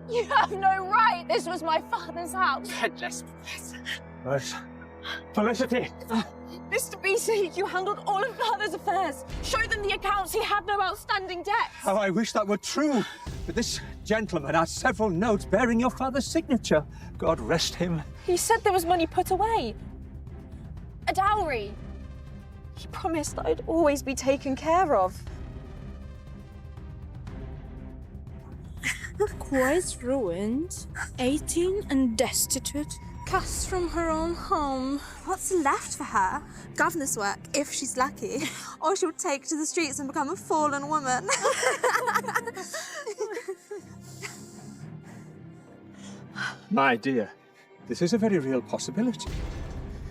You have no right! This was my father's house! Yes. Felicity! Mr. BC, you handled all of father's affairs. Show them the accounts. He had no outstanding debts. How I wish that were true. But this gentleman has several notes bearing your father's signature. God rest him. He said there was money put away. A dowry. He promised that I'd always be taken care of. Quite ruined, 18 and destitute, cast from her own home. What's left for her? Governess work, if she's lucky. Or she'll take to the streets and become a fallen woman. My dear, this is a very real possibility.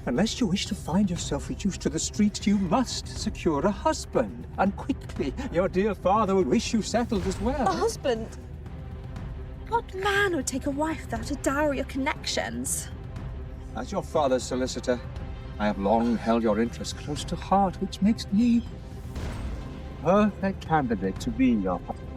Unless you wish to find yourself reduced to the streets, you must secure a husband. And quickly. Your dear father would wish you settled as well. A husband? What man would take a wife without a dowry or connections? As your father's solicitor, I have long held your interests close to heart, which makes me a perfect candidate to be your husband.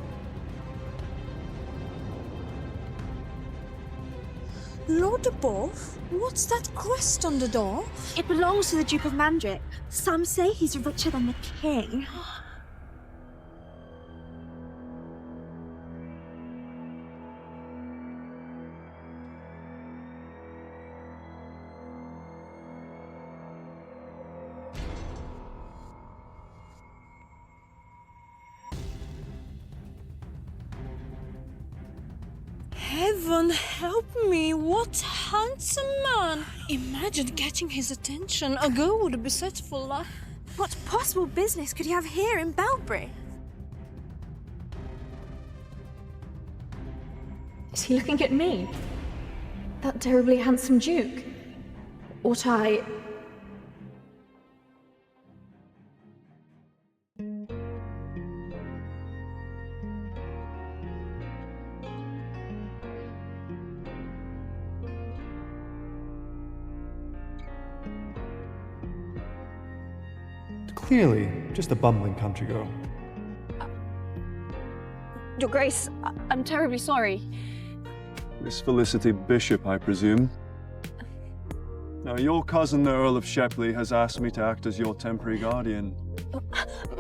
Lord de Bourgh? What's that crest on the door? It belongs to the Duke of Mandrick. Some say he's richer than the king. Heaven help me, what handsome man! Imagine getting his attention. A girl would be set for life. What possible business could he have here in Belbury? Is he looking at me? That terribly handsome Duke? Ought I... Clearly, just a bumbling country girl. Your Grace, I'm terribly sorry. Miss Felicity Bishop, I presume. Now, your cousin, the Earl of Shepley, has asked me to act as your temporary guardian.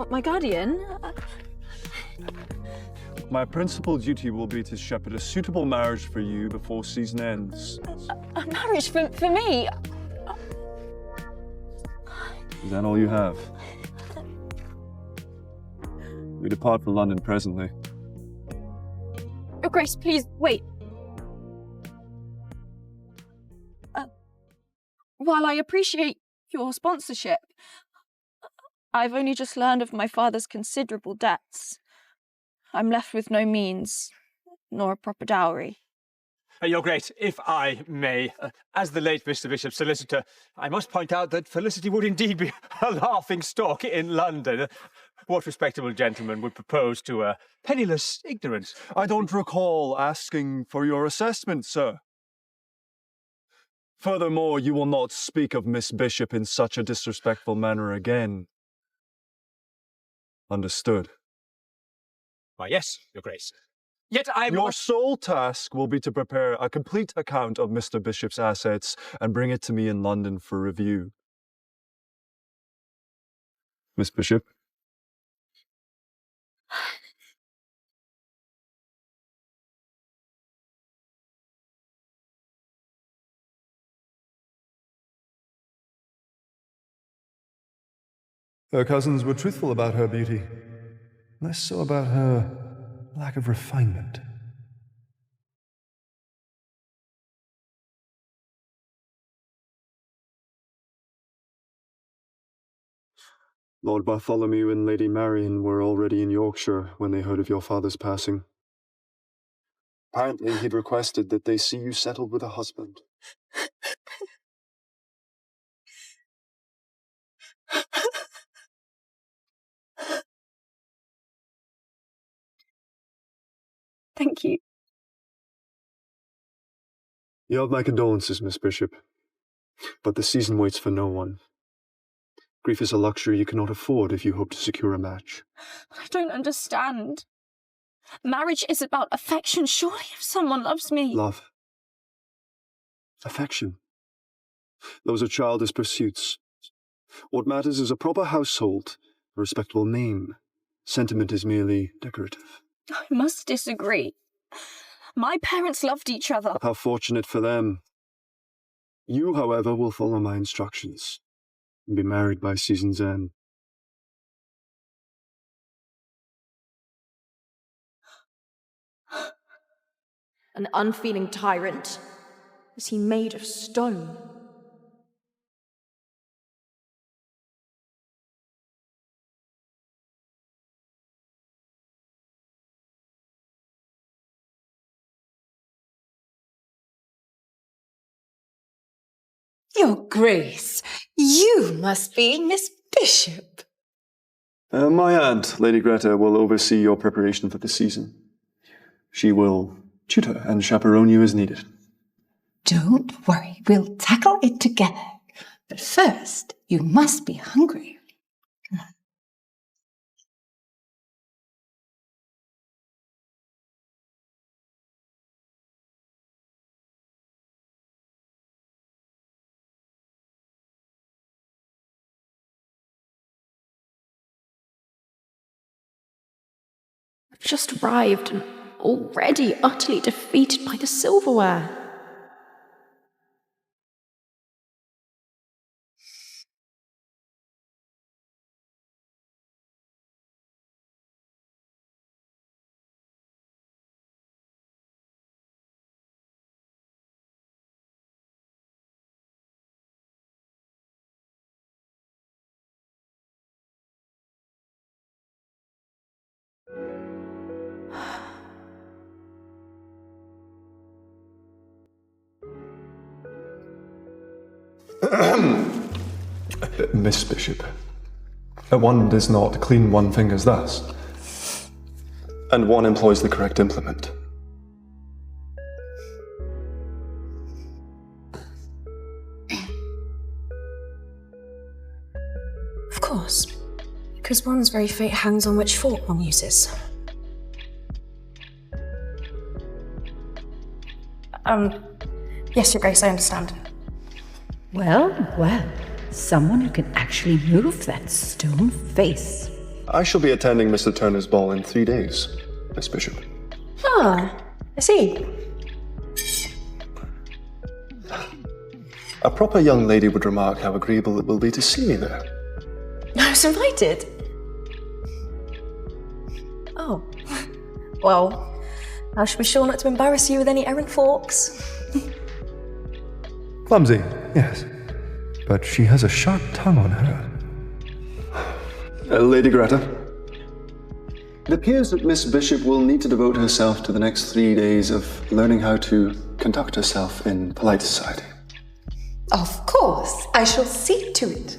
My guardian? My principal duty will be to shepherd a suitable marriage for you before season ends. A marriage for me? Is that all you have? We depart for London presently. Your Grace, please, wait. While I appreciate your sponsorship, I've only just learned of my father's considerable debts. I'm left with no means, nor a proper dowry. Your Grace, if I may, as the late Mr. Bishop's solicitor, I must point out that Felicity would indeed be a laughing stock in London. What respectable gentleman would propose to a penniless ignorance? I don't recall asking for your assessment, sir. Furthermore, you will not speak of Miss Bishop in such a disrespectful manner again. Understood. Why, yes, Your Grace. Yet Your sole task will be to prepare a complete account of Mr. Bishop's assets and bring it to me in London for review. Miss Bishop? Her cousins were truthful about her beauty, less so about her lack of refinement. Lord Bartholomew and Lady Marian were already in Yorkshire when they heard of your father's passing. Apparently, he'd requested that they see you settled with a husband. Thank you. You have my condolences, Miss Bishop, but the season waits for no one. Grief is a luxury you cannot afford if you hope to secure a match. I don't understand. Marriage is about affection. Surely if someone loves me... Love. Affection. Those are childish pursuits. What matters is a proper household, a respectable name. Sentiment is merely decorative. I must disagree. My parents loved each other. How fortunate for them. You, however, will follow my instructions and be married by season's end. An unfeeling tyrant? Is he made of stone? Your Grace, you must be Miss Bishop. My aunt, Lady Greta, will oversee your preparation for the season. She will tutor and chaperone you as needed. Don't worry, we'll tackle it together. But first, you must be hungry. I've just arrived and already utterly defeated by the silverware. Miss Bishop, one does not clean one fingers thus. And one employs the correct implement. Of course, because one's very fate hangs on which fork one uses. Yes, Your Grace, I understand. Well, well, someone who can actually move that stone face. I shall be attending Mr. Turner's ball in 3 days, Miss Bishop. Ah, I see. A proper young lady would remark how agreeable it will be to see me there. I was invited. Oh. Well, I shall be sure not to embarrass you with any errant forks. Clumsy, yes. But she has a sharp tongue on her. Lady Greta, it appears that Miss Bishop will need to devote herself to the next 3 days of learning how to conduct herself in polite society. Of course, I shall see to it.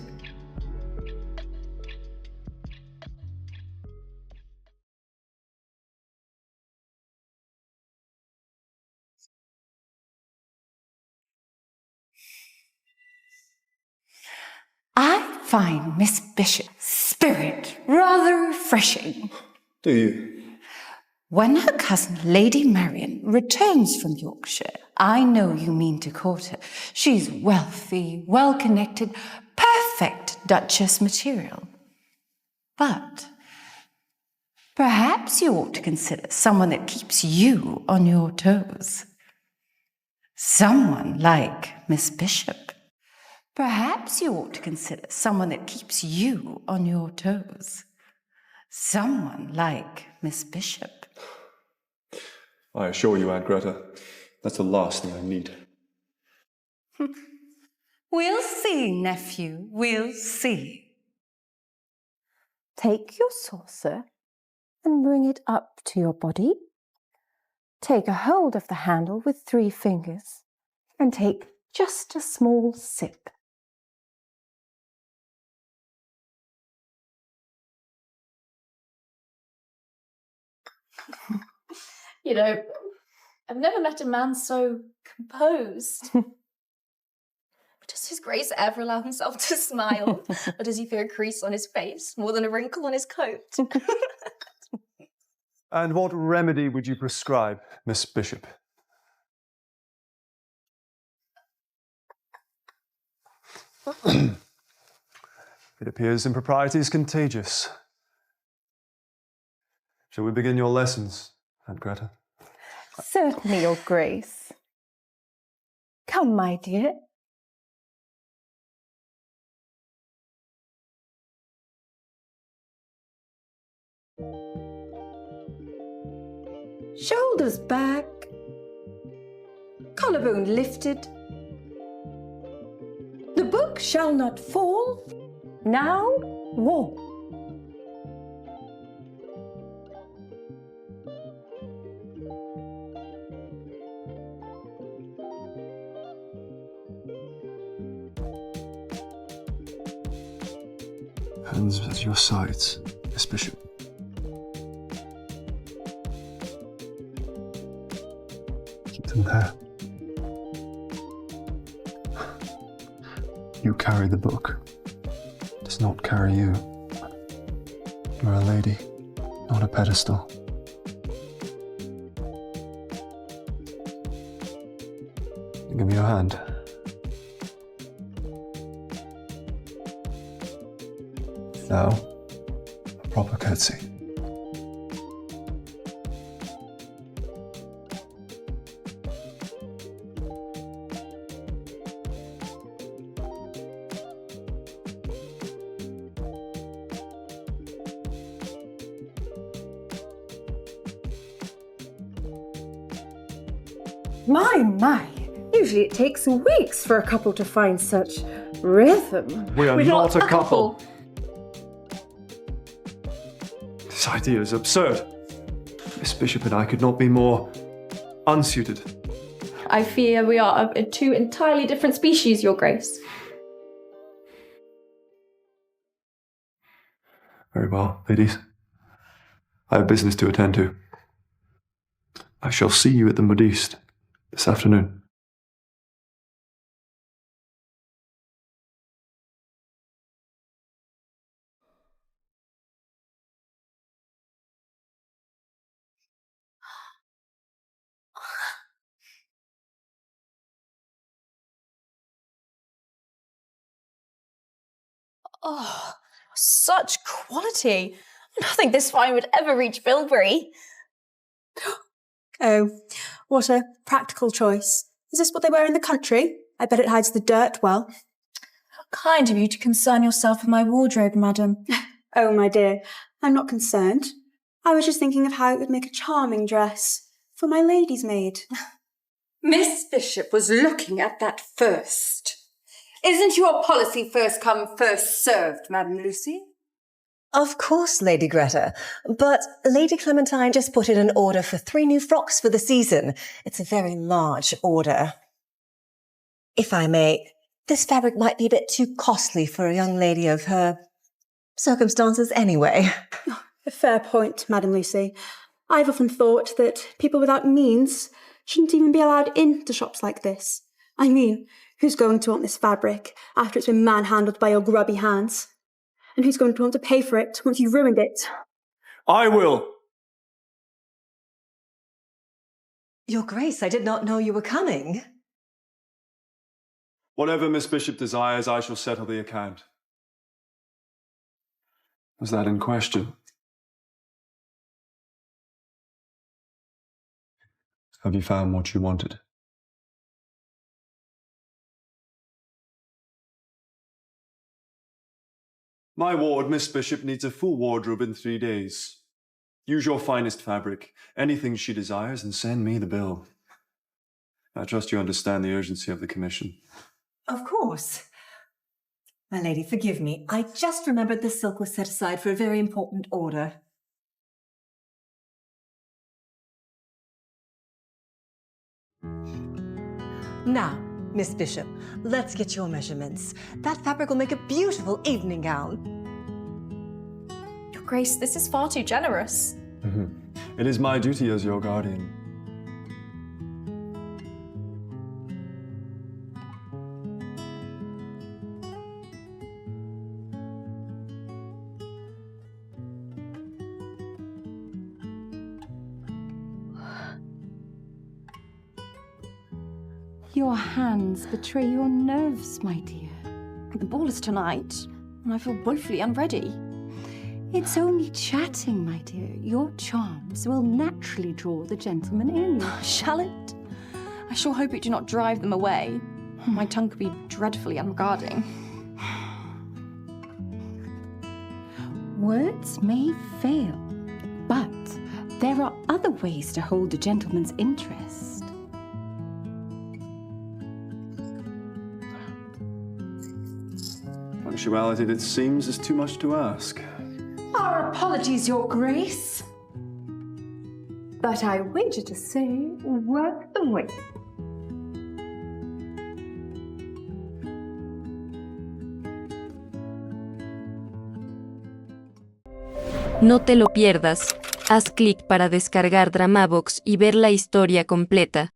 I find Miss Bishop's spirit rather refreshing. Do you? When her cousin Lady Marian returns from Yorkshire, I know you mean to court her. She's wealthy, well-connected, perfect Duchess material. But perhaps you ought to consider someone that keeps you on your toes. Someone like Miss Bishop. Perhaps you ought to consider someone that keeps you on your toes. Someone like Miss Bishop. I assure you, Aunt Greta, that's the last thing I need. We'll see, nephew, we'll see. Take your saucer and bring it up to your body. Take a hold of the handle with 3 fingers and take just a small sip. You know, I've never met a man so composed. Does His Grace ever allow himself to smile? Or does he fear a crease on his face more than a wrinkle on his coat? And what remedy would you prescribe, Miss Bishop? It appears impropriety is contagious. Shall we begin your lessons, Aunt Greta? Certainly, Your Grace. Come, my dear. Shoulders back, collarbone lifted. The book shall not fall. Now, walk. Hands at your sides, Miss Bishop. Keep them there. You carry the book. It does not carry you. You're a lady, not a pedestal. Give me your hand. Now, a proper curtsy. My. Usually it takes weeks for a couple to find such rhythm. We are We're not a couple. This idea is absurd. Miss Bishop and I could not be more unsuited. I fear we are of two entirely different species, Your Grace. Very well, ladies. I have business to attend to. I shall see you at the Modiste this afternoon. Oh, such quality. Nothing this fine would ever reach Bilberry. Oh, what a practical choice. Is this what they wear in the country? I bet it hides the dirt well. How kind of you to concern yourself with my wardrobe, madam. Oh, my dear, I'm not concerned. I was just thinking of how it would make a charming dress for my lady's maid. Miss Bishop was looking at that first. Isn't your policy first come, first served, Madame Lucy? Of course, Lady Greta. But Lady Clementine just put in an order for 3 new frocks for the season. It's a very large order. If I may, this fabric might be a bit too costly for a young lady of her circumstances anyway. A fair point, Madame Lucy. I've often thought that people without means shouldn't even be allowed into shops like this. I mean, who's going to want this fabric after it's been manhandled by your grubby hands? And who's going to want to pay for it once you've ruined it? I will! Your Grace, I did not know you were coming. Whatever Miss Bishop desires, I shall settle the account. Was that in question? Have you found what you wanted? My ward, Miss Bishop, needs a full wardrobe in 3 days. Use your finest fabric, anything she desires, and send me the bill. I trust you understand the urgency of the commission. Of course. My lady, forgive me. I just remembered the silk was set aside for a very important order. Now, Miss Bishop, let's get your measurements. That fabric will make a beautiful evening gown. Your Grace, this is far too generous. It is my duty as your guardian. Your hands betray your nerves, my dear. The ball is tonight, and I feel woefully unready. It's only chatting, my dear. Your charms will naturally draw the gentleman in. Shall it? I sure hope it do not drive them away. My tongue could be dreadfully unguarding. Words may fail, but there are other ways to hold a gentleman's interest. Punctuality, it seems, is too much to ask. Our apologies, Your Grace. But I wager to say, worth the wait. No te lo pierdas. Haz clic para descargar Dramabox y ver la historia completa.